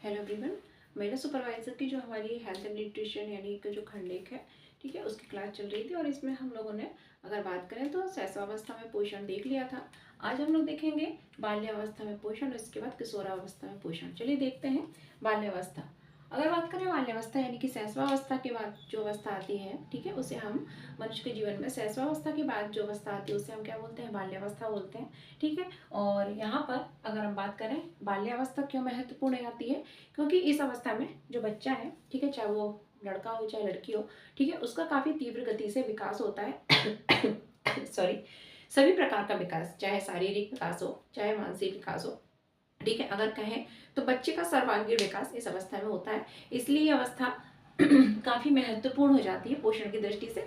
Hello everyone. मेरा supervisor की जो हमारी हेल्थ एंड न्यूट्रिशन यानी कि जो खंड एक है, ठीक है, उसकी क्लास चल रही थी और इसमें हम लोगों ने अगर बात करें तो शैशवावस्था में पोषण देख लिया था। आज हम लोग देखेंगे बाल्यावस्था में पोषण और इसके बाद किशोरावस्था में पोषण। चलिए देखते हैं बाल्यावस्था। अगर बात करें बाल्यावस्था यानी कि शैशवावस्था के बाद जो अवस्था आती है, ठीक है, उसे हम मनुष्य के जीवन में शैशवावस्था के बाद जो अवस्था आती है उसे हम क्या बोलते हैं? बाल्यावस्था बोलते हैं, ठीक है। और यहाँ पर अगर हम बात करें बाल्यावस्था क्यों महत्वपूर्ण आती है, क्योंकि इस अवस्था में जो बच्चा है, ठीक है, चाहे वो लड़का हो चाहे लड़की हो, ठीक है, उसका काफ़ी तीव्र गति से विकास होता है सॉरी। सभी प्रकार का विकास, चाहे शारीरिक विकास हो चाहे मानसिक विकास हो, ठीक है, अगर कहें तो बच्चे का सर्वांगीण विकास इस अवस्था में होता है। इसलिए ये अवस्था काफ़ी महत्वपूर्ण हो जाती है पोषण की दृष्टि से,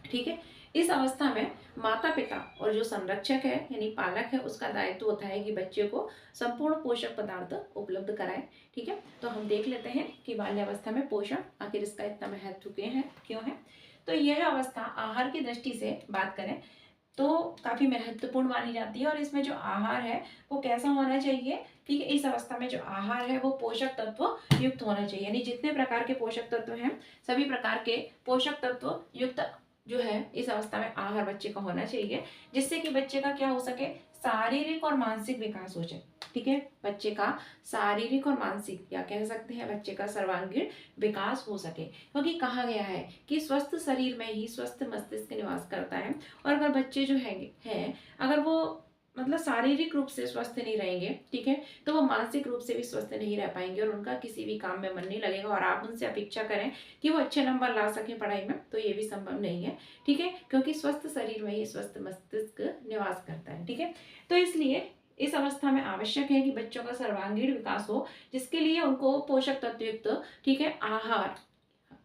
ठीक है। इस अवस्था में माता पिता और जो संरक्षक है यानी पालक है उसका दायित्व होता है कि बच्चे को संपूर्ण पोषक पदार्थ उपलब्ध कराएं, ठीक है। तो हम देख लेते हैं कि बाल्यावस्था में पोषण आखिर इसका इतना महत्व क्यों है। तो यह अवस्था आहार की दृष्टि से बात करें तो काफ़ी महत्वपूर्ण मानी जाती है और इसमें जो आहार है वो कैसा होना चाहिए, ठीक है। इस अवस्था में जो आहार है वो पोषक तत्व युक्त होना चाहिए, यानी जितने प्रकार के पोषक तत्व हैं सभी प्रकार के पोषक तत्व युक्त जो है इस अवस्था में आहार बच्चे का होना चाहिए, जिससे कि बच्चे का क्या हो सके, शारीरिक और मानसिक विकास हो जाए, ठीक है। बच्चे का शारीरिक और मानसिक या कह सकते हैं बच्चे का सर्वांगीण विकास हो सके, क्योंकि कहा गया है कि स्वस्थ शरीर में ही स्वस्थ मस्तिष्क निवास करता है। और अगर बच्चे जो हैं अगर वो मतलब शारीरिक रूप से स्वस्थ नहीं रहेंगे, ठीक है, तो वो मानसिक रूप से भी स्वस्थ नहीं रह पाएंगे और उनका किसी भी काम में मन नहीं लगेगा और आप उनसे अपेक्षा करें कि वो अच्छे नंबर ला सकें पढ़ाई में तो ये भी संभव नहीं है, ठीक है, क्योंकि स्वस्थ शरीर में ही स्वस्थ मस्तिष्क निवास करता है, ठीक है। तो इसलिए इस अवस्था में आवश्यक है कि बच्चों का सर्वांगीण विकास हो, जिसके लिए उनको पोषक तत्व युक्त, ठीक है, आहार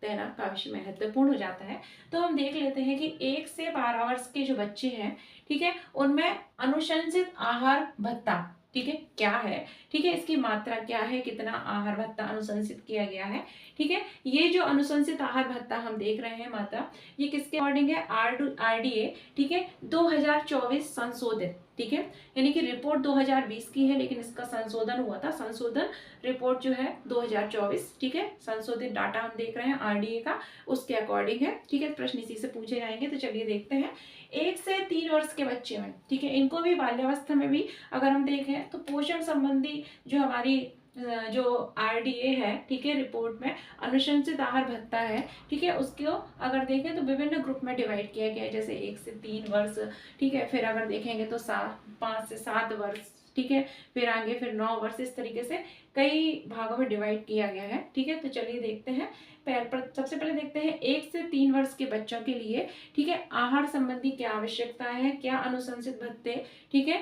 देना काफी महत्वपूर्ण हो जाता है। तो हम देख लेते हैं कि 1 से 12 वर्ष के जो बच्चे हैं, ठीक है, उनमें अनुशंसित आहार भत्ता, ठीक है, क्या है, ठीक है, इसकी मात्रा क्या है, कितना आहार भत्ता अनुशंसित किया गया है, ठीक है। ये जो अनुशंसित आहार भत्ता हम देख रहे हैं मात्रा, ये किसके अकॉर्डिंग है? RDA, ठीक है, 2024 संशोधित, ठीक है, यानी कि रिपोर्ट 2020 की है लेकिन इसका संशोधन हुआ था। संशोधन रिपोर्ट जो है 2024, ठीक है, संशोधित डाटा हम देख रहे हैं RDA का, उसके अकॉर्डिंग है, ठीक है। प्रश्न इसी से पूछे जाएंगे, तो चलिए देखते हैं। 1 से 3 वर्ष के बच्चे में, ठीक है, इनको भी बाल्यावस्था में भी अगर हम देखें तो पोषण संबंधी जो हमारी जो RDA है, ठीक है, रिपोर्ट में अनुशंसित आहार भत्ता है, ठीक है, उसको अगर देखें तो विभिन्न ग्रुप में डिवाइड किया गया है, जैसे 1 से 3 वर्ष, ठीक है, फिर अगर देखेंगे तो 5 से 7 वर्ष, ठीक है, फिर आगे फिर 9 वर्ष, इस तरीके से कई भागों में डिवाइड किया गया है, ठीक है। तो चलिए देखते हैं। सबसे पहले देखते हैं 1 से 3 वर्ष के बच्चों के लिए, ठीक है, आहार संबंधी क्या आवश्यकता है, क्या अनुशंसित भत्ते, ठीक है,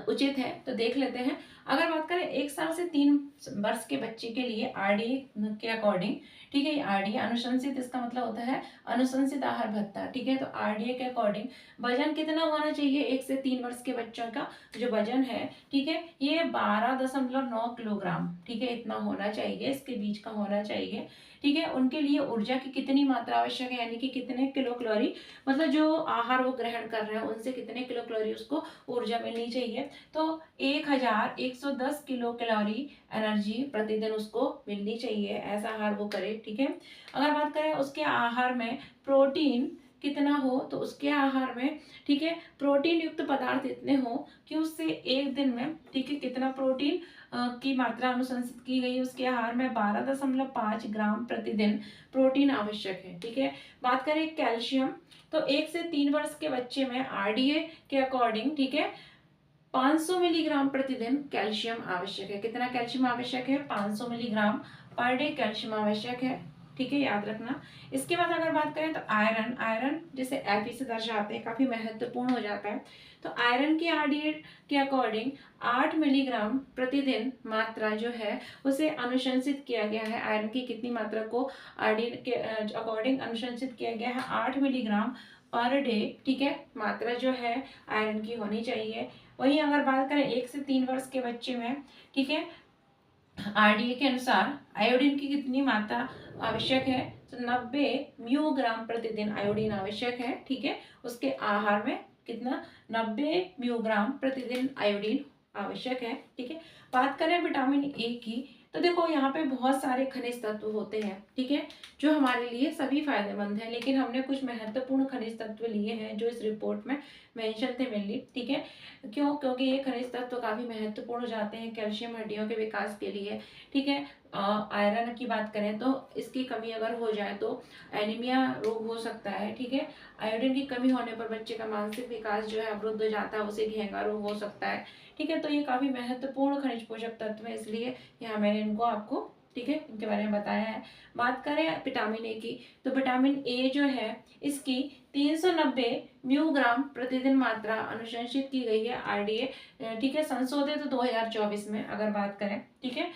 उचित है, तो देख लेते हैं। अगर बात करें 1 साल से 3 वर्ष के बच्चे के लिए RDA के अकॉर्डिंग, ठीक है, RDA अनुशंसित, इसका मतलब होता है अनुशंसित आहार भत्ता, ठीक है। तो RDA के अकॉर्डिंग वजन कितना होना चाहिए 1 से 3 वर्ष के बच्चों का जो वजन है, ठीक है, ये 12.9 किलोग्राम, ठीक है, इतना होना चाहिए, इसके बीच का होना चाहिए, ठीक है। उनके लिए ऊर्जा की कितनी मात्रा आवश्यक है, यानी कि कितने किलो कैलोरी, मतलब जो आहार वो ग्रहण कर रहे हैं उनसे कितने किलो कैलोरी उसको ऊर्जा मिलनी चाहिए, तो 1110 किलो कैलोरी एनर्जी प्रतिदिन उसको मिलनी चाहिए, ऐसा आहार वो करे, ठीक है। अगर बात करें उसके आहार में प्रोटीन कितना हो, तो उसके आहार में, ठीक है, प्रोटीन युक्त पदार्थ इतने हो कि उससे एक दिन में, ठीक है, कितना प्रोटीन की मात्रा अनुशंसित की गई है उसके आहार में 12.5 ग्राम प्रतिदिन प्रोटीन आवश्यक है, ठीक है। बात करें कैल्शियम, तो 1 से 3 वर्ष के बच्चे में RDA के अकॉर्डिंग, ठीक है, 500 मिलीग्राम प्रतिदिन कैल्शियम आवश्यक है। कितना कैल्शियम आवश्यक है? 500 मिलीग्राम पर डे कैल्शियम आवश्यक है, ठीक है, याद रखना। इसके बाद अगर बात करें तो आयरन जैसे Fe से दर्शाते हैं, काफी महत्वपूर्ण हो जाता है। तो आयरन की RDA के अकॉर्डिंग 8 मिलीग्राम प्रतिदिन मात्रा जो है उसे अनुशंसित किया गया है। आयरन की कितनी मात्रा को RDA के अकॉर्डिंग अनुशंसित किया गया है? 8 मिलीग्राम पर डे, ठीक है, मात्रा जो है आयरन की होनी चाहिए। वहीं अगर बात करें 1 से 3 वर्ष के बच्चे में, ठीक है, RDA के अनुसार आयोडीन की कितनी मात्रा आवश्यक है? तो 90 म्यूग्राम प्रतिदिन आयोडीन आवश्यक है, ठीक है। उसके आहार में कितना? 90 म्यूग्राम प्रतिदिन आयोडीन आवश्यक है, ठीक है। बात करें विटामिन ए की, तो देखो यहाँ पे बहुत सारे खनिज तत्व होते हैं, ठीक है, जो हमारे लिए सभी फायदेमंद हैं, लेकिन हमने कुछ महत्वपूर्ण खनिज तत्व लिए हैं जो इस रिपोर्ट में मेंशन थे मेनली, ठीक है। क्यों? क्योंकि ये खनिज तत्व काफ़ी महत्वपूर्ण हो जाते हैं कैल्शियम हड्डियों के विकास के लिए, ठीक है। आयरन की बात करें तो इसकी कमी अगर हो जाए तो एनीमिया रोग हो सकता है, ठीक है। आयोडीन की कमी होने पर बच्चे का मानसिक विकास जो है अवरुद्ध हो जाता है, उसे घेंगा रोग हो सकता है, ठीक है। तो ये काफ़ी महत्वपूर्ण खनिज पोषक तत्व है, इसलिए यहाँ मैंने इनको आपको, ठीक है, इनके बारे में बताया है। बात करें विटामिन ए की, तो विटामिन ए जो है इसकी 390 म्यूग्राम प्रतिदिन मात्रा अनुशंसित की गई है आरडीए, ठीक है, संशोधित 2024 में अगर बात करें, ठीक है।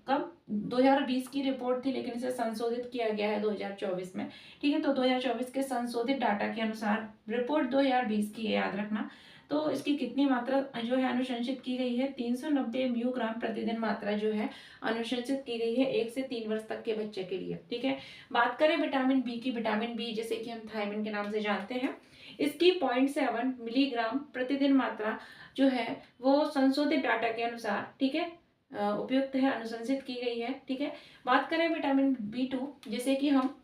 कब? 2020 की रिपोर्ट थी, लेकिन इसे संशोधित किया गया है 2024 में, ठीक है। तो 2024 के संशोधित डाटा के अनुसार रिपोर्ट 2020 की है, याद रखना। तो इसकी कितनी मात्रा जो है अनुशंसित की गई है? 390 म्यूग्राम प्रतिदिन मात्रा जो है अनुशंसित की गई है 1 से 3 वर्ष तक के बच्चे के लिए, ठीक है। बात करें विटामिन बी की, विटामिन बी जैसे कि हम थायमिन के नाम से जानते हैं, इसकी 0.7 मिलीग्राम प्रतिदिन मात्रा जो है वो संशोधित डाटा के अनुसार, ठीक है, उपयुक्त है, अनुशंसित की गई है, ठीक है। बात करें विटामिन B2 जैसे कि हम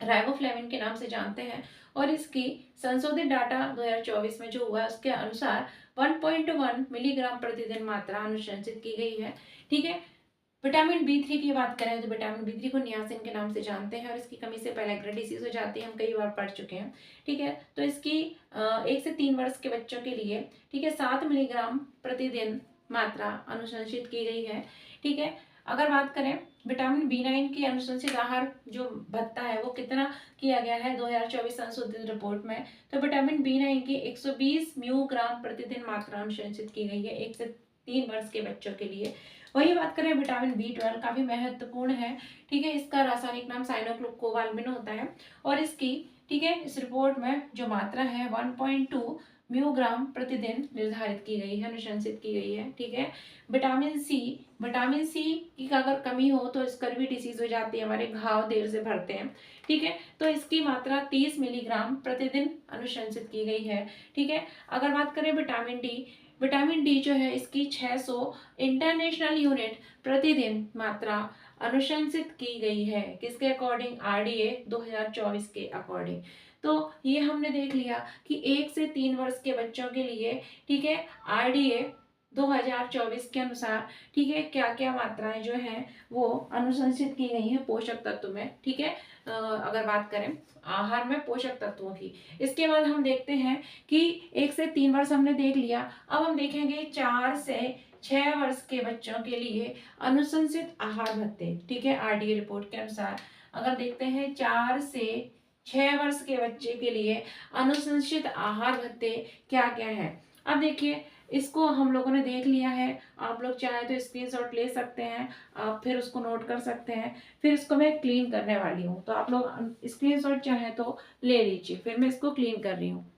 राइबोफ्लेविन के नाम से जानते हैं, और इसकी संशोधित डाटा 2024 में जो हुआ है उसके अनुसार 1.1 मिलीग्राम प्रतिदिन मात्रा अनुशंसित की गई है, ठीक है। विटामिन B3 की बात करें तो विटामिन B3 को नियासिन के नाम से जानते हैं, और इसकी कमी से पेलाग्रा डिसीज हो जाती है, हम कई बार पढ़ चुके हैं, ठीक है। तो इसकी 1 से 3 वर्ष के बच्चों के लिए, ठीक है, 7 मिलीग्राम प्रतिदिन मात्रा अनुशंसित की गई है, ठीक है। अगर बात करें विटामिन B9 की अनुशंसित आहार जो भत्ता है वो कितना किया गया है 2024 संशोधित रिपोर्ट में, तो विटामिन B9 की 120 म्यूग्राम प्रतिदिन मात्रा अनुशंसित की गई है 1 से 3 वर्ष के बच्चों के लिए। वही बात करें विटामिन B12 काफी महत्वपूर्ण है, ठीक है, इसका रासायनिक नाम साइनोक्लोबालामिन होता है, और इसकी, ठीक है, इस रिपोर्ट में जो मात्रा है 1.2 म्यूग्राम प्रतिदिन निर्धारित की गई है, अनुशंसित की गई है, ठीक है। विटामिन सी की अगर कमी हो तो स्कर्वी डिसीज हो जाती है, हमारे घाव देर से भरते हैं, ठीक है। तो इसकी मात्रा 30 मिलीग्राम प्रतिदिन अनुशंसित की गई है, ठीक है। अगर बात करें विटामिन डी जो है इसकी 600 इंटरनेशनल यूनिट प्रतिदिन मात्रा अनुशंसित की गई है, किसके अकॉर्डिंग? आरडीए 2024 के अकॉर्डिंग। तो ये हमने देख लिया कि 1 से 3 वर्ष के बच्चों के लिए, ठीक है, आरडीए 2024 के अनुसार, ठीक है, क्या क्या मात्राएं जो हैं वो अनुशंसित की गई हैं पोषक तत्व में, ठीक है। अगर बात करें आहार में पोषक तत्वों की, इसके बाद हम देखते हैं कि 1 से 3 वर्ष हमने देख लिया, अब हम देखेंगे 4 से 6 वर्ष के बच्चों के लिए अनुशंसित आहार भत्ते, ठीक है, आरडीए रिपोर्ट के अनुसार। अगर देखते हैं 4 से 6 वर्ष के बच्चे के लिए अनुशंसित आहार भत्ते क्या क्या है। अब देखिए इसको हम लोगों ने देख लिया है, आप लोग चाहे तो स्क्रीनशॉट ले सकते हैं, आप फिर उसको नोट कर सकते हैं, फिर इसको मैं क्लीन करने वाली हूँ, तो आप लोग स्क्रीनशॉट चाहे तो ले लीजिए, फिर मैं इसको क्लीन कर रही हूँ।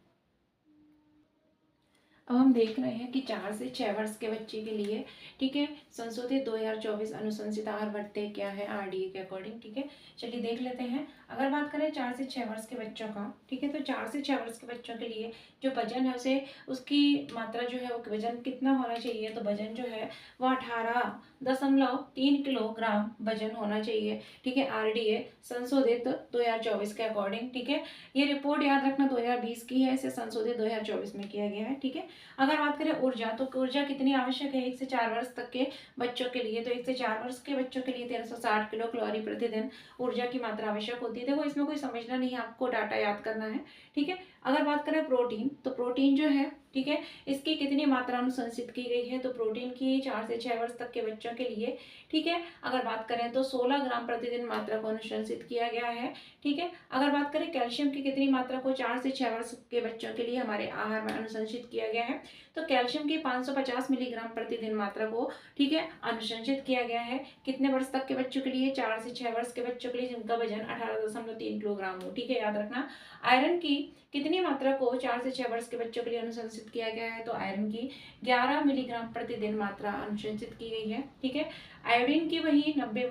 अब हम देख रहे हैं कि 4 से 6 वर्ष के बच्चे के लिए, ठीक है, संशोधित 2024 अनुशंसित आहार भत्ते क्या है आरडीए के अकॉर्डिंग, ठीक है। चलिए देख लेते हैं। अगर बात करें 4 से 6 वर्ष के बच्चों का, ठीक है, तो 4 से 6 वर्ष के बच्चों के लिए जो वजन है उसे, उसकी मात्रा जो है वो वजन कितना होना चाहिए, तो वजन जो है वो 18.3 किलोग्राम वजन होना चाहिए, ठीक है, आरडीए संशोधित 2024 के अकॉर्डिंग, ठीक है। ये रिपोर्ट याद रखना 2020 की है, इसे संशोधित 2024 में किया गया है, ठीक है। अगर बात करें ऊर्जा, तो ऊर्जा कितनी आवश्यक है 1 से 4 वर्ष तक के बच्चों के लिए, तो 1 से 4 वर्ष के बच्चों के लिए 1360 किलो कैलोरी प्रतिदिन ऊर्जा की मात्रा आवश्यक होती है। देखो इसमें कोई समझना नहीं है, आपको डाटा याद करना है, ठीक है। अगर बात करें प्रोटीन, तो प्रोटीन जो है, ठीक है, इसकी कितनी मात्रा अनुशंसित की गई है, तो प्रोटीन की 4 से 6 वर्ष तक के बच्चों के लिए, ठीक है, अगर बात करें तो 16 ग्राम प्रतिदिन मात्रा को अनुशंसित किया गया है, ठीक है। अगर बात करें कैल्शियम की कितनी मात्रा को 4 से 6 वर्ष के बच्चों के लिए हमारे आहार में अनुशंसित किया गया है, तो कैल्शियम की 550 मिलीग्राम प्रतिदिन मात्रा को, ठीक है, अनुशंसित किया गया है। कितने वर्ष तक के बच्चों के लिए? 4 से 6 वर्ष के बच्चों के लिए जिनका वजन 18.3 किलोग्राम हो, ठीक है, याद रखना। आयरन की कितनी मात्रा को 4 से 6 वर्ष के बच्चों के लिए अनुशंसित किया गया है, तो आयरन की 11 मिलीग्राम प्रतिदिन मात्रा अनुशंसित की गई है, ठीक है। आयोडीन की वही 90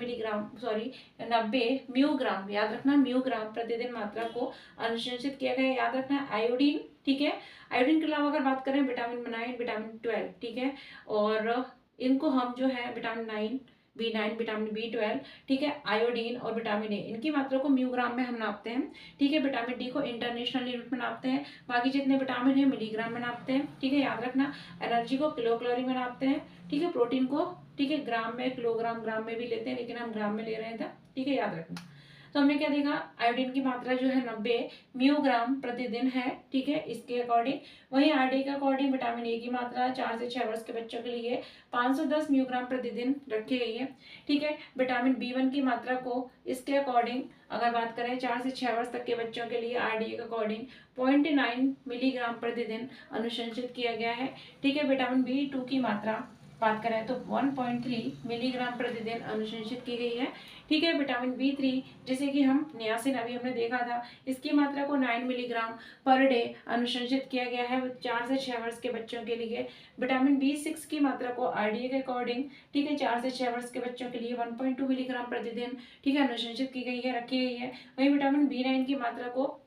म्यूग्राम, याद रखना, म्यूग्राम प्रतिदिन मात्रा को अनुशंसित किया गया है, याद रखना आयोडीन, ठीक है। आयोडीन के अलावा अगर बात करें विटामिन 9, विटामिन 12, ठीक है, और इनको हम जो है विटामिन 9, B9, विटामिन B12, ठीक है, आयोडीन और विटामिन ए, इनकी मात्रा को म्यूग्राम में हम नापते हैं, ठीक है। विटामिन डी को इंटरनेशनल यूनिट में नापते हैं, बाकी जितने विटामिन है मिलीग्राम में नापते हैं, ठीक है, याद रखना। एनर्जी को किलो कैलोरी में नापते हैं, ठीक है। प्रोटीन को, ठीक है, ग्राम में, किलोग्राम, ग्राम में भी लेते हैं, लेकिन हम ग्राम में ले रहे थे, ठीक है, याद रखना। तो हमने क्या देखा, आयोडीन की मात्रा जो है 90 म्यूग्राम प्रतिदिन है, ठीक है, इसके अकॉर्डिंग। वहीं आरडी के अकॉर्डिंग विटामिन ए की मात्रा 4 से 6 वर्ष के बच्चों के लिए 510 म्यूग्राम प्रतिदिन रखी गई है, ठीक है। विटामिन B1 की मात्रा को इसके अकॉर्डिंग अगर बात करें 4 से 6 वर्ष तक के बच्चों के लिए आरडीए के अकॉर्डिंग 0.9 मिलीग्राम प्रतिदिन अनुशंसित किया गया है, ठीक है। विटामिन B2 की मात्रा बात करें तो 1.3 मिलीग्राम प्रतिदिन अनुशंसित की गई है, ठीक है। विटामिन B3 जैसे कि हम नियासिन अभी हमने देखा था, इसकी मात्रा को 9 मिलीग्राम पर डे अनुशंसित किया गया है 4 से 6 वर्ष के बच्चों के लिए। विटामिन B6 की मात्रा को आरडीए के अकॉर्डिंग, ठीक है, 4 से 6 वर्ष के बच्चों के लिए 1.2 मिलीग्राम प्रतिदिन, ठीक है, अनुशंसित की गई है, रखी गई है। वहीं विटामिन B9 की मात्रा को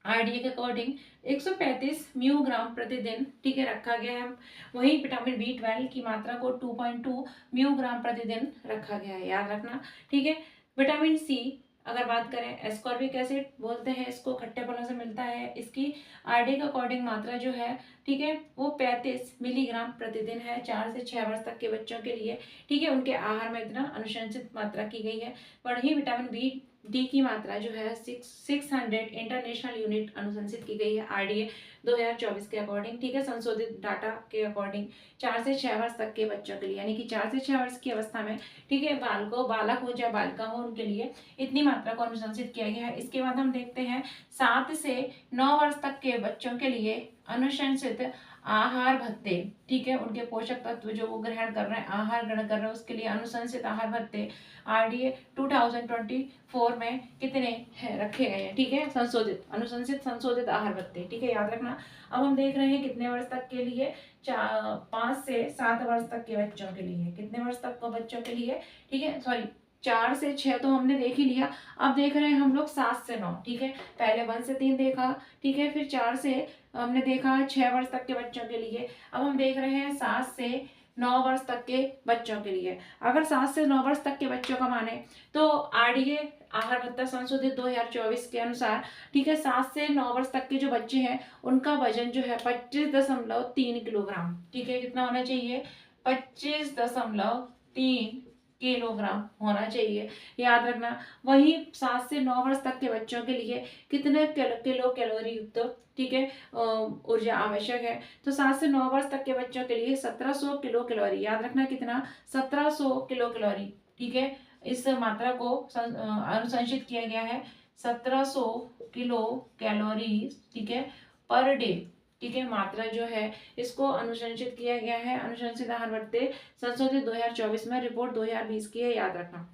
आरडीए के अकॉर्डिंग 135 म्यूग्राम प्रतिदिन, ठीक है, रखा गया है। वहीं विटामिन B12 की मात्रा को 2.2 म्यूग्राम प्रतिदिन रखा गया है, याद रखना, ठीक है। विटामिन सी अगर बात करें, एस्कॉर्बिक एसिड बोलते हैं इसको, खट्टे फलों से मिलता है, इसकी आरडीए के अकॉर्डिंग मात्रा जो है, ठीक है, वो 35 मिलीग्राम प्रतिदिन है 4 से 6 वर्ष तक के बच्चों के लिए, ठीक है। उनके आहार में इतना अनुशंसित मात्रा की गई है। वहीं विटामिन B की मात्रा जो है 600 इंटरनेशनल यूनिट अनुशंसित की गई है आरडीए 2024 के अकॉर्डिंग, ठीक है, संशोधित डाटा के अकॉर्डिंग 4 से 6 वर्ष तक के बच्चों के लिए, यानी कि 4 से 6 वर्ष की अवस्था में, ठीक है, बालक हो या बालिका हो, उनके लिए इतनी मात्रा को अनुशंसित किया गया है। इसके बाद हम देखते हैं 7 से 9 वर्ष तक के बच्चों के लिए अनुशंसित आहार भत्ते, ठीक है, उनके पोषक तत्व जो वो ग्रहण कर रहे हैं, आहार ग्रहण कर रहे हैं, उसके लिए अनुशंसित आहार भत्ते आरडीए 2024 में कितने रखे गए हैं, ठीक है, संशोधित आहार भत्ते, ठीक है, याद रखना। अब हम देख रहे हैं कितने वर्ष तक के लिए, 5 से 7 वर्ष तक के बच्चों के लिए, कितने वर्ष तक के बच्चों के लिए, ठीक है, सॉरी 4 से 6 तो हमने देख ही लिया, अब देख रहे हैं हम लोग 7 से 9, ठीक है, पहले 1 से 3 देखा, ठीक है, फिर 4 से हमने देखा 6 वर्ष तक के बच्चों के लिए, अब हम देख रहे हैं 7 से 9 वर्ष तक के बच्चों के लिए। अगर 7 से 9 वर्ष तक के बच्चों का माने तो आरडीए आहार भत्ता संशोधित 2024 के अनुसार, ठीक है, 7 से 9 वर्ष तक के जो बच्चे हैं उनका वजन जो है 25.3 किलोग्राम, ठीक है, कितना होना चाहिए, 25.3 किलोग्राम होना चाहिए, याद रखना। वहीं 7 से 9 वर्ष तक के बच्चों के लिए कितने किलो कैलोरी युक्त, ठीक है, ऊर्जा आवश्यक है, तो 7 से 9 वर्ष तक के बच्चों के लिए 1700 किलो कैलोरी, याद रखना कितना, 1700 किलो कैलोरी, ठीक है, इस मात्रा को अनुशंसित किया गया है, 1700 किलो कैलोरी, ठीक है, पर डे, ठीक है, मात्रा जो है इसको अनुशंसित किया गया है। अनुशंसित आहार भत्ते संशोधित 2024 में, रिपोर्ट 2020 की है, याद रखना।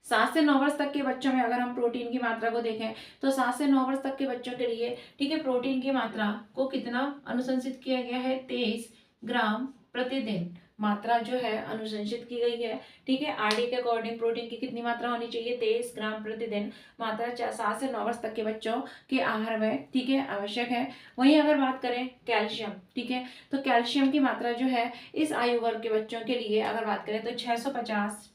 7 से 9 वर्ष तक के बच्चों में अगर हम प्रोटीन की मात्रा को देखें तो 7 से 9 वर्ष तक के बच्चों के लिए, ठीक है, प्रोटीन की मात्रा को कितना अनुशंसित किया गया है, 23 ग्राम प्रतिदिन मात्रा जो है अनुशंसित की गई है, ठीक है। आरडी के अकॉर्डिंग प्रोटीन की कितनी मात्रा होनी चाहिए, 23 ग्राम प्रतिदिन मात्रा 7 से 9 वर्ष तक के बच्चों के आहार में, ठीक है, आवश्यक है। वहीं अगर बात करें कैल्शियम, ठीक है, तो कैल्शियम की मात्रा जो है इस आयु वर्ग के बच्चों के लिए अगर बात करें तो 650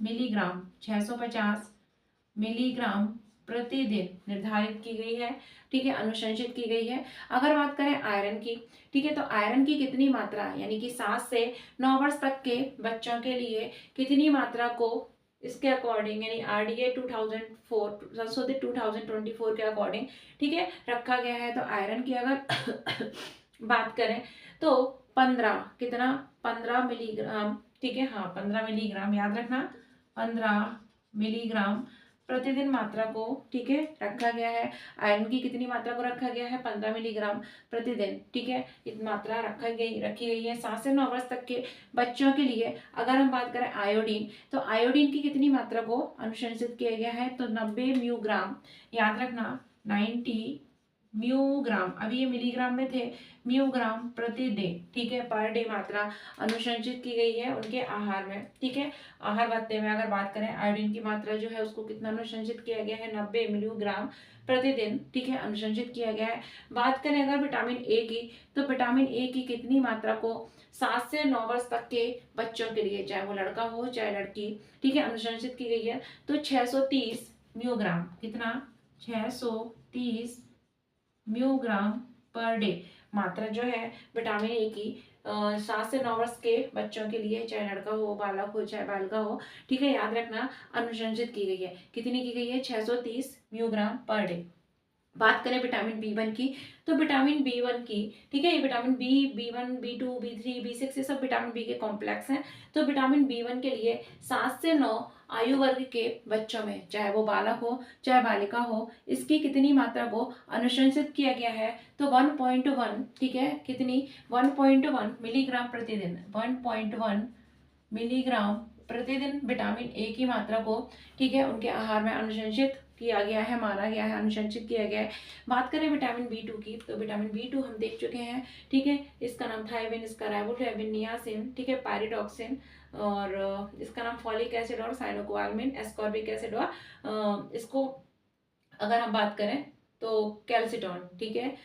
मिलीग्राम प्रतिदिन निर्धारित की गई है, ठीक है, अनुशंसित की गई है। अगर बात करें आयरन की, ठीक है, तो आयरन की कितनी मात्रा, यानी कि 7 से 9 वर्ष तक के बच्चों के लिए कितनी मात्रा को इसके अकॉर्डिंग, यानी आरडीए 2004 संशोधित 2024 के अकॉर्डिंग, ठीक है, रखा गया है। तो आयरन की अगर बात करें तो 15 मिलीग्राम, ठीक है, हाँ 15 मिलीग्राम, याद रखना 15 मिलीग्राम प्रतिदिन मात्रा को, ठीक है, रखा गया है। आयरन की कितनी मात्रा को रखा गया है, 15 मिलीग्राम प्रतिदिन, ठीक है, इतनी मात्रा रखी गई है 7 से 9 वर्ष तक के बच्चों के लिए। अगर हम बात करें आयोडीन, तो आयोडीन की कितनी मात्रा को अनुशंसित किया गया है, तो 90 म्यूग्राम, याद रखना 90 म्यूग्राम, अभी ये मिलीग्राम में थे, म्यूग्राम प्रति डे, ठीक है, पर डे मात्रा अनुशंसित की गई है उनके आहार में, ठीक है। आहार भत्ते में अगर बात करें, आयोडीन की मात्रा जो है उसको कितना अनुशंसित किया गया है, 90 मिलीग्राम प्रतिदिन, ठीक है, अनुशंसित किया गया है। बात करें अगर विटामिन ए की, तो विटामिन ए की कितनी मात्रा को 7 से 9 वर्ष तक के बच्चों के लिए, चाहे वो लड़का हो चाहे लड़की, ठीक है, अनुशंसित की गई है। तो 630 म्यूग्राम, कितना, 630 म्यूग्राम पर डे मात्रा जो है विटामिन ए की 7 से 9 वर्ष के बच्चों के लिए, चाहे लड़का हो, बालक हो चाहे बालिका हो, ठीक है, याद रखना, अनुशंसित की गई है। कितनी की गई है, 630 म्यूग्राम पर डे। बात करें विटामिन बी1 की, तो विटामिन बी1 की, ठीक है, ये विटामिन बी1, बी2, बी3, बी6 ये सब विटामिन बी के कॉम्प्लेक्स हैं। तो विटामिन बी1 के लिए 7 से 9 आयु वर्ग के बच्चों में, चाहे वो बालक हो चाहे बालिका हो, इसकी कितनी मात्रा को अनुशंसित किया गया है, तो 1.1, ठीक है, कितनी, 1.1 मिलीग्राम प्रतिदिन, 1.1 मिलीग्राम प्रतिदिन विटामिन ए की मात्रा को, ठीक है, उनके आहार में अनुशंसित किया गया है, माना गया है, अनुशंसित किया गया है। बात करें विटामिन बी2 की, तो विटामिन बी2 हम देख चुके हैं, ठीक है, इसका नाम थायमिन, इसका राइबोफ्लेविन, नियासिन, ठीक है, पायरिडॉक्सिन, और इसका नाम फॉलिक एसिड और साइनोकोबालामिन, एस्कॉर्बिक एसिड, और इसको अगर हम बात करें तो कैल्सिटॉन, ठीक है,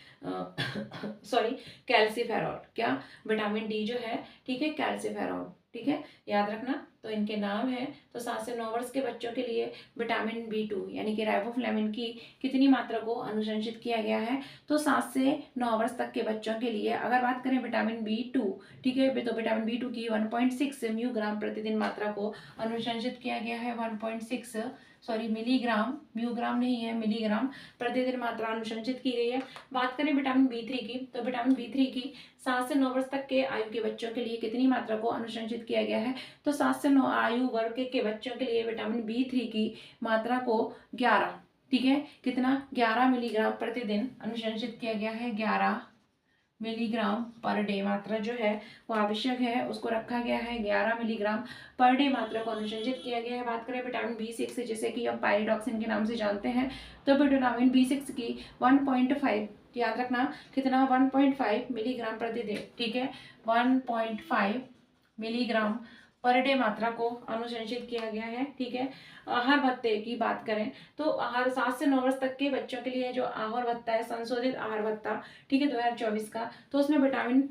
सॉरी, कैल्सीफेरॉल, क्या, विटामिन डी जो है, ठीक है, कैल्सीफेरॉल, ठीक है, याद रखना। तो इनके नाम है। तो 7 से 9 वर्ष के बच्चों के लिए विटामिन बी2 यानी कि राइबोफ्लेविन की कितनी मात्रा को अनुशंसित किया गया है, तो 7 से 9 वर्ष तक के बच्चों के लिए। अगर बात करें विटामिन बी2, ठीक है, तो विटामिन बी2 की 1.6 म्यूग्राम प्रतिदिन मात्रा को अनुशंसित किया गया है, 1.6, सॉरी, मिलीग्राम, म्यूग्राम नहीं है, मिलीग्राम प्रतिदिन मात्रा अनुशंसित की गई है। बात करें विटामिन बी3 की, तो विटामिन बी3 की 7 से 9 वर्ष तक के आयु के बच्चों के लिए कितनी मात्रा को अनुशंसित किया गया है, तो 7 से 9 आयु वर्ग के बच्चों के लिए विटामिन बी3 की मात्रा को 11, ठीक है, कितना, 11 मिलीग्राम प्रतिदिन अनुशंसित किया गया है, 11 मिलीग्राम पर डे मात्रा जो है वो आवश्यक है, उसको रखा गया है, 11 मिलीग्राम पर डे मात्रा को अनुशंसित किया गया है। बात करें विटामिन बी6 जिसे कि हम पायरिडॉक्सिन के नाम से जानते हैं, तो विटामिन बी6 की 1.5, याद रखना, कितना, 1.5 मिलीग्राम प्रतिदिन, ठीक है, 1.5 मिलीग्राम पर डे मात्रा को अनुशंसित किया गया है, ठीक है। आहार भत्ते की बात करें तो आहार 7 से 9 वर्ष तक के बच्चों के लिए जो आहार भत्ता है, संशोधित आहार भत्ता, ठीक है, 2024 का, तो उसमें विटामिन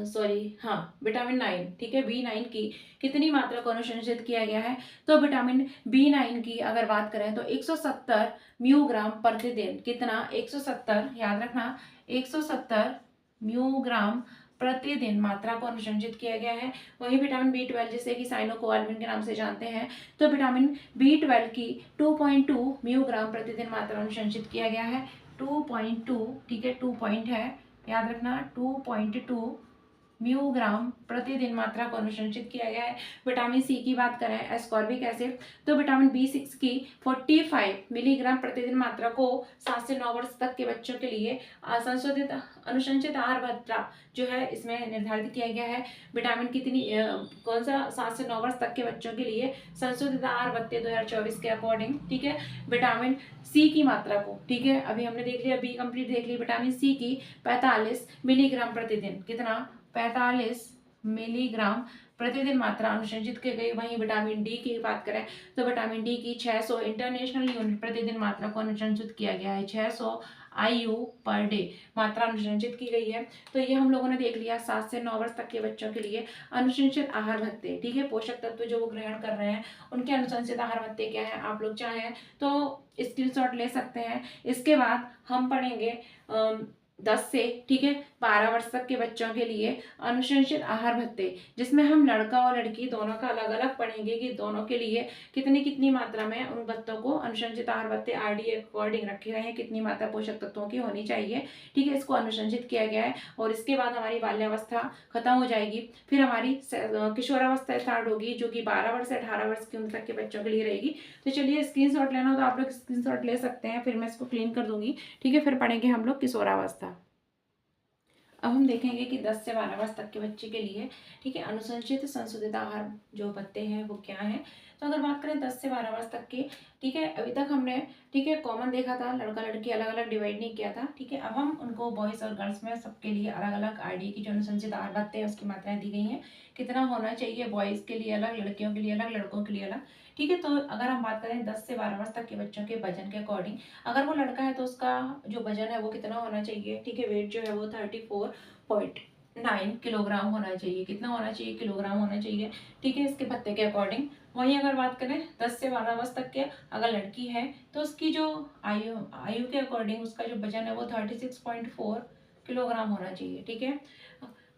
सॉरी, हाँ, विटामिन 9, ठीक है, बी9 की कितनी मात्रा को अनुशंसित किया गया है, तो विटामिन बी9 की अगर बात करें तो 170 म्यूग्राम प्रतिदिन, कितना, 170, याद रखना, 170 म्यूग्राम प्रतिदिन मात्रा को अनुशंसित किया गया है। वही विटामिन बी12 जिसे कि साइनोकोबालामिन के नाम से जानते हैं, तो विटामिन बी12 की 2.2 म्यूग्राम प्रतिदिन मात्रा अनुशंसित किया गया है, 2.2, ठीक है, 2 पॉइंट है, याद रखना, 2.2 म्यूग्राम प्रतिदिन मात्रा को अनुशंसित किया गया है। विटामिन सी की बात करें, एस्कॉर्बिक एसिड, तो विटामिन बी6 की 45 मिलीग्राम प्रतिदिन मात्रा को 7 से 9 वर्ष तक के बच्चों के लिए संशोधित अनुशंसित आहार भत्ता जो है इसमें निर्धारित किया गया है। विटामिन कितनी, कौन सा, 7 से 9 वर्ष तक के बच्चों के लिए संशोधित आहार भत्ते 2024 के अकॉर्डिंग, ठीक है, विटामिन सी की मात्रा को, ठीक है, अभी हमने देख लिया, बी कंप्लीट देख ली, विटामिन सी की 45 मिलीग्राम प्रतिदिन, कितना, 45 मिलीग्राम प्रतिदिन मात्रा अनुशंसित की गई। वहीं विटामिन डी की बात करें तो विटामिन डी की 600 इंटरनेशनल यूनिट प्रतिदिन मात्रा को अनुशंसित किया गया है, 600 IU पर डे मात्रा अनुशंसित की गई है। तो ये हम लोगों ने देख लिया 7 से 9 वर्ष तक के बच्चों के लिए अनुशंसित आहार भत्ते, ठीक है, पोषक तत्व जो वो ग्रहण कर रहे हैं उनके अनुशंसित आहार भत्ते क्या है, आप लोग चाहें तो स्क्रीनशॉट ले सकते हैं। इसके बाद हम पढ़ेंगे 10 से, ठीक है, 12 वर्ष तक के बच्चों के लिए अनुशंसित आहार भत्ते, जिसमें हम लड़का और लड़की दोनों का अलग अलग पढ़ेंगे कि दोनों के लिए कितनी कितनी मात्रा में उन भत्तों को अनुशंसित आहार भत्ते RDA अकॉर्डिंग रखे गए हैं, कितनी मात्रा पोषक तत्वों की होनी चाहिए, ठीक है, इसको अनुशंसित किया गया है। और इसके बाद हमारी बाल्यावस्था खत्म हो जाएगी, फिर हमारी किशोरावस्था स्टार्ट होगी जो कि 12 वर्ष से 18 वर्ष की उम्र तक के बच्चों के लिए रहेगी। तो चलिए स्क्रीनशॉट लेना हो तो आप लोग स्क्रीनशॉट ले सकते हैं, फिर मैं इसको क्लीन कर दूंगी, ठीक है, फिर पढ़ेंगे हम लोग किशोरावस्था। अब हम देखेंगे कि 10 से 12 वर्ष तक के बच्चे के लिए, ठीक है, अनुशंसित संशोधित आहार जो भत्ते हैं वो क्या है। तो अगर बात करें 10 से 12 वर्ष तक की, ठीक है, अभी तक हमने, ठीक है, कॉमन देखा था, लड़का लड़की अलग अलग डिवाइड नहीं किया था, ठीक है। अब हम उनको बॉयज़ और गर्ल्स में सबके लिए अलग अलग आईडी की जो अनुशंसित आहार भत्ते हैं उसकी मात्राएं दी गई हैं, कितना होना चाहिए, बॉयज़ के लिए अलग, लड़कियों के लिए अलग, लड़कों के लिए अलग, ठीक है। तो अगर हम बात करें 10 से 12 वर्ष तक के बच्चों के वजन के अकॉर्डिंग, अगर वो लड़का है तो उसका जो वजन है वो कितना होना चाहिए, ठीक है, वेट जो है वो 34.9 किलोग्राम होना चाहिए, कितना होना चाहिए, किलोग्राम होना चाहिए, ठीक है, इसके भत्ते के अकॉर्डिंग। वहीं अगर बात करें 10 से 12 वर्ष तक के अगर लड़की है तो उसकी जो आयु आयु के अकॉर्डिंग उसका जो वजन है वो 36.4 किलोग्राम होना चाहिए, ठीक है।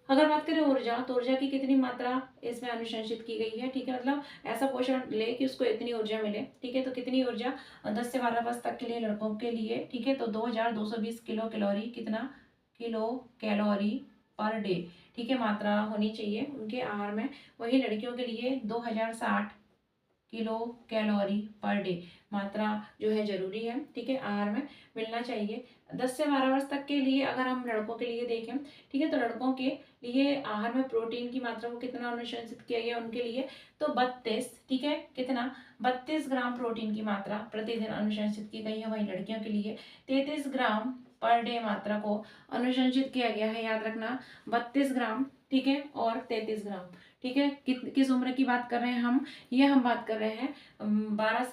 अगर बात करें ऊर्जा, तो ऊर्जा की कितनी मात्रा इसमें अनुशंसित की गई है, ठीक है, मतलब ऐसा पोषण ले कि उसको इतनी ऊर्जा मिले, ठीक है। तो कितनी ऊर्जा 10 से 12 वर्ष तक के लिए लड़कों के लिए, ठीक है, तो 2220 किलो कैलोरी, कितना किलो कैलोरी पर डे, ठीक है, मात्रा होनी चाहिए उनके आहार में। वही लड़कियों के लिए 2060 किलो कैलोरी पर डे मात्रा जो है जरूरी है, ठीक है, आहार में मिलना चाहिए। 10 से 12 वर्ष तक के लिए अगर हम लड़कों के लिए देखें, ठीक है, तो लड़कों के लिए आहार में प्रोटीन की मात्रा को कितना अनुशंसित किया गया उनके लिए, तो 32, ठीक है, कितना 32 ग्राम प्रोटीन की मात्रा प्रतिदिन अनुशंसित की गई है। वहीं लड़कियों के लिए 33 ग्राम पर डे मात्रा को अनुशंसित किया गया है, याद रखना, 32 ग्राम, ठीक है, और 33 ग्राम, ठीक है। किस उम्र की बात कर रहे हैं हम, ये हम बात कर रहे हैं 10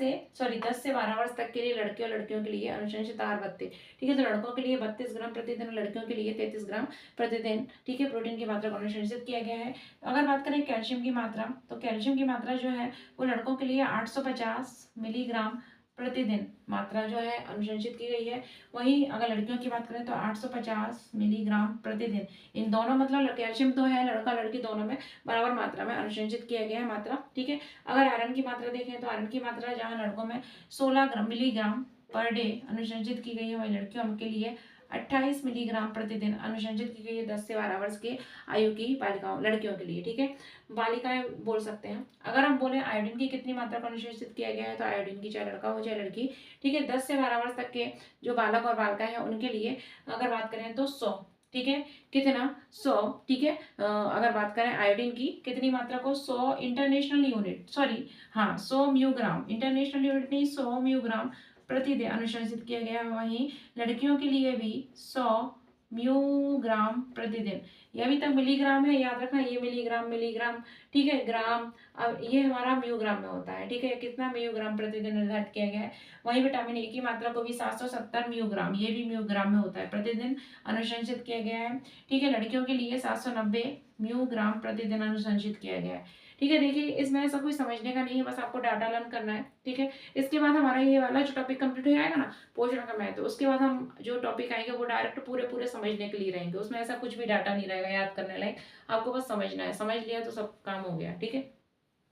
से 12 वर्ष तक के लिए लड़के और लड़कियों के लिए अनुशंसित आहार भत्ते, ठीक है। तो लड़कों के लिए 32 ग्राम प्रतिदिन, लड़कियों के लिए 33 ग्राम प्रतिदिन, ठीक है, प्रोटीन की मात्रा को अनुशंसित किया गया है। अगर बात करें कैल्शियम की मात्रा, तो कैल्शियम की मात्रा जो है वो लड़कों के लिए 850 मिलीग्राम प्रतिदिन मात्रा जो है अनुशंसित की गई है। वहीं अगर लड़कियों की बात करें तो 850 मिलीग्राम प्रतिदिन, इन दोनों मतलब कैल्शियम तो है लड़का लड़की दोनों में बराबर मात्रा में अनुशंसित किया गया है मात्रा, ठीक है। अगर आयरन की मात्रा देखें तो आयरन की मात्रा जहां लड़कों में 16 मिलीग्राम पर डे अनुशंसित की गई है, वहीं लड़कियों के लिए 28 मिलीग्राम प्रतिदिन अनुशंसित की गई है 10 से 12 वर्ष के आयु की बालिकाओं, लड़कियों के लिए, ठीक है, बालिकाएं बोल सकते हैं। अगर हम बोले आयोडीन की कितनी मात्रा को अनुशंसित किया गया है, तो आयोडीन की चाहे लड़का हो चाहे लड़की, ठीक है, 10 से 12 वर्ष तक के जो बालक और बालिकाएं हैं उनके लिए अगर बात करें तो 100, ठीक है, कितना 100, ठीक है। अगर बात करें आयोडीन की कितनी मात्रा को, 100 इंटरनेशनल यूनिट, सॉरी, हाँ, 100 म्यूग्राम, इंटरनेशनल यूनिट नहीं, 100 म्यूग्राम प्रतिदिन अनुशंसित किया गया है। वहीं लड़कियों के लिए भी 100 म्यूग्राम प्रतिदिन, ये अभी तक मिलीग्राम है, याद रखना, ये मिलीग्राम मिलीग्राम, ठीक है, ग्राम, अब ये हमारा म्यूग्राम में होता है, ठीक है, कितना म्यूग्राम प्रतिदिन निर्धारित किया गया है। वहीं विटामिन ए की मात्रा को भी 770 म्यूग्राम, ये भी म्यूग्राम में होता है, प्रतिदिन अनुशंसित किया गया है, ठीक है। लड़कियों के लिए 790 म्यूग्राम प्रतिदिन अनुशंसित किया गया है, ठीक है। देखिए इसमें ऐसा कुछ समझने का नहीं है, बस आपको डाटा लर्न करना है, ठीक है। इसके बाद हमारा ये वाला जो टॉपिक कंप्लीट हो जाएगा ना, पोषण का महत्व, उसके बाद हम जो टॉपिक आएंगे वो डायरेक्ट पूरे पूरे समझने के लिए रहेंगे, उसमें ऐसा कुछ भी डाटा नहीं रहेगा याद करने लायक, आपको बस समझना है, समझ लिया तो सब काम हो गया, ठीक है।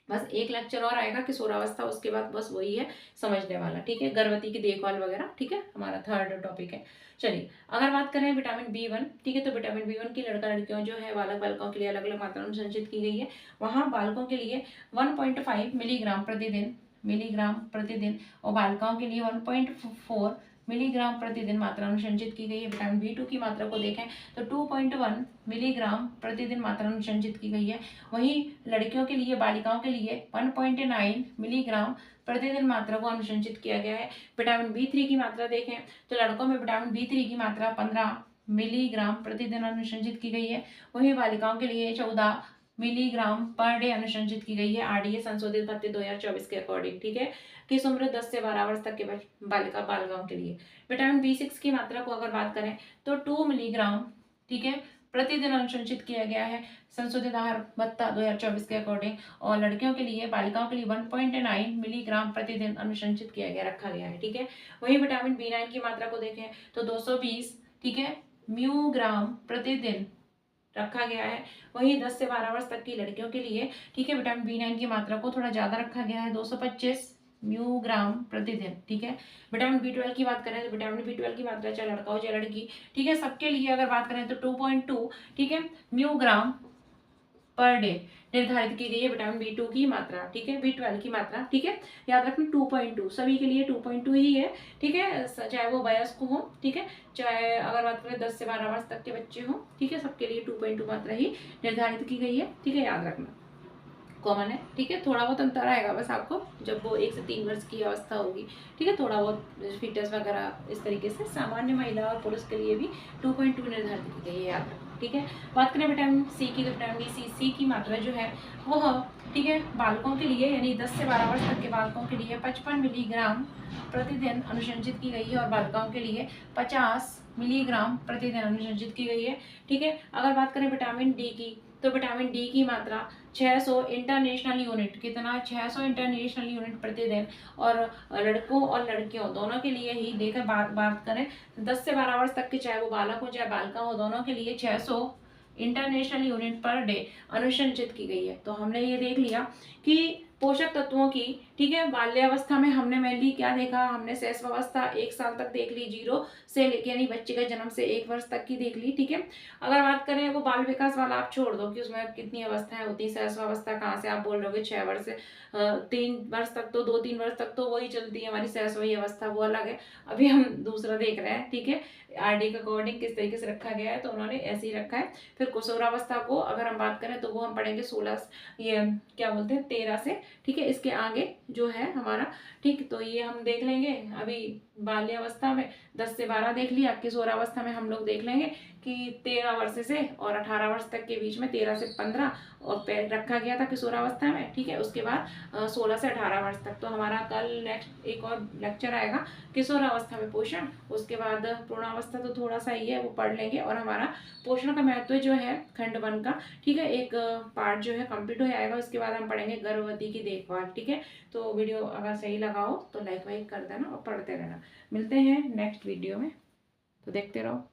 बस एक लेक्चर और आएगा किशोरावस्था, उसके बाद बस वही है समझने वाला, ठीक है, गर्भवती की देखभाल वगैरह, ठीक है, हमारा थर्ड टॉपिक है। चलिए अगर बात करें विटामिन B1, ठीक है, तो विटामिन B1 की लड़का लड़कियों जो है बालक बालिकाओं के लिए अलग अलग मात्रा में संचित की गई है। वहाँ बालकों के लिए 1.5 मिलीग्राम प्रतिदिन और बालिकाओं के लिए 1.4 मिलीग्राम प्रतिदिन मात्रा अनुशंसित की गई है। विटामिन B2 की मात्रा को देखें तो 2.1 मिलीग्राम प्रतिदिन मात्रा अनुशंसित की गई है। वहीं लड़कियों के लिए, बालिकाओं के लिए 1.9 मिलीग्राम प्रतिदिन मात्रा को अनुशंसित किया गया है। विटामिन B3 की मात्रा देखें तो लड़कों में विटामिन B3 की मात्रा 15 मिलीग्राम प्रतिदिन अनुशंसित की गई है। वहीं बालिकाओं के लिए 14 मिलीग्राम पर डे अनुशंसित की गई है, RDA संशोधित भत्ते 2024 के अकॉर्डिंग, ठीक है। किस उम्र 10 से 12 वर्ष तक के बालिकाओं के लिए। विटामिन B6 की मात्रा को अगर बात करें तो 2 मिलीग्राम, ठीक है, प्रतिदिन अनुशंसित किया गया है संशोधित आहार भत्ता 2024 के अकॉर्डिंग, और लड़कियों के लिए, बालिकाओं के लिए 1.9 मिलीग्राम प्रतिदिन अनुशंसित किया गया, रखा गया है, ठीक है। वहीं विटामिन B9 की मात्रा को देखें तो 220, ठीक है, म्यूग्राम प्रतिदिन रखा गया है। वहीं 10 से 12 वर्ष तक की लड़कियों के लिए, ठीक है, विटामिन B9 की मात्रा को थोड़ा ज्यादा रखा गया है, 225 म्यूग्राम प्रतिदिन, ठीक है। विटामिन B12 की बात करें तो विटामिन B12 की मात्रा चाहे लड़का हो चाहे लड़की, ठीक है, सबके लिए अगर बात करें तो 2.2, ठीक है, म्यूग्राम पर डे निर्धारित की गई है विटामिन B2 की मात्रा, ठीक है, B12 की मात्रा, ठीक है, याद रखना 2.2 सभी के लिए 2.2 ही है, ठीक है, चाहे वो वयस्क हो, ठीक है, चाहे अगर बात करें 10 से 12 वर्ष तक के बच्चे हों, ठीक है, सबके लिए 2.2 मात्रा ही निर्धारित की गई है, ठीक है, याद रखना। कॉमन है, ठीक है। थोड़ा बहुत अंतर आएगा बस आपको जब वो 1 से 3 वर्ष की अवस्था होगी, ठीक है। थोड़ा बहुत फिटनेस वगैरह इस तरीके से सामान्य महिला और पुरुष के लिए भी 2.2 निर्धारित की गई है, याद रखो, ठीक है। बात करें विटामिन सी की, तो विटामिन सी की मात्रा जो है वो, ठीक है, बालकों के लिए यानी 10 से 12 वर्ष तक के बालकों के लिए 55 मिलीग्राम प्रतिदिन अनुशंसित की गई है और बालिकाओं के लिए 50 मिलीग्राम प्रतिदिन अनुशंसित की गई है, ठीक है। अगर बात करें विटामिन डी की, तो विटामिन डी की मात्रा 600 इंटरनेशनल यूनिट, कितना, 600 इंटरनेशनल यूनिट प्रतिदिन, और लड़कों और लड़कियों दोनों के लिए ही देकर बात करें 10 से 12 वर्ष तक के, चाहे वो बालक हो चाहे बालिका हो, दोनों के लिए 600 इंटरनेशनल यूनिट पर डे अनुशंसित की गई है। तो हमने ये देख लिया कि पोषक तत्वों की, ठीक है, बाल्यावस्था में हमने मेनली क्या देखा, हमने शैशवावस्था 1 साल तक देख ली, 0 से लेके यानी बच्चे का जन्म से 1 वर्ष तक की देख ली, ठीक है। अगर बात करें वो बाल विकास वाला आप छोड़ दो कि उसमें कितनी अवस्थाएं होती हैं, शैशवावस्था कहाँ से आप बोल रहे हो 6 वर्ष से 3 वर्ष तक, तो 2-3 वर्ष तक तो वही चलती है हमारी शैशवी अवस्था, वो अलग है। अभी हम दूसरा देख रहे हैं, ठीक है, आरडी के अकॉर्डिंग किस तरीके से रखा गया है, तो उन्होंने ऐसे ही रखा है। फिर किशोरावस्था को अगर हम बात करें तो वो हम पढ़ेंगे 16, ये क्या बोलते हैं, 13 से, ठीक है, इसके आगे जो है हमारा, ठीक। तो ये हम देख लेंगे अभी बाल्यावस्था में 10 से 12 देख लिया, किशोरावस्था में हम लोग देख लेंगे कि 13 वर्ष से और 18 वर्ष तक के बीच में 13 से 15 और रखा गया था किशोरावस्था में, ठीक है। उसके बाद 16 से 18 वर्ष तक। तो हमारा कल नेक्स्ट एक और लेक्चर आएगा किशोरावस्था में पोषण, उसके बाद पूर्णावस्था तो थोड़ा सा ही है वो पढ़ लेंगे, और हमारा पोषण का महत्व जो है खंड 1 का, ठीक है, एक पार्ट जो है कंप्लीट हो जाएगा। उसके बाद हम पढ़ेंगे गर्भवती की देखभाल, ठीक है। तो वीडियो अगर सही लगा हो तो लाइक वाइक कर देना और पढ़ते रहना। मिलते हैं नेक्स्ट वीडियो में, तो देखते रहो।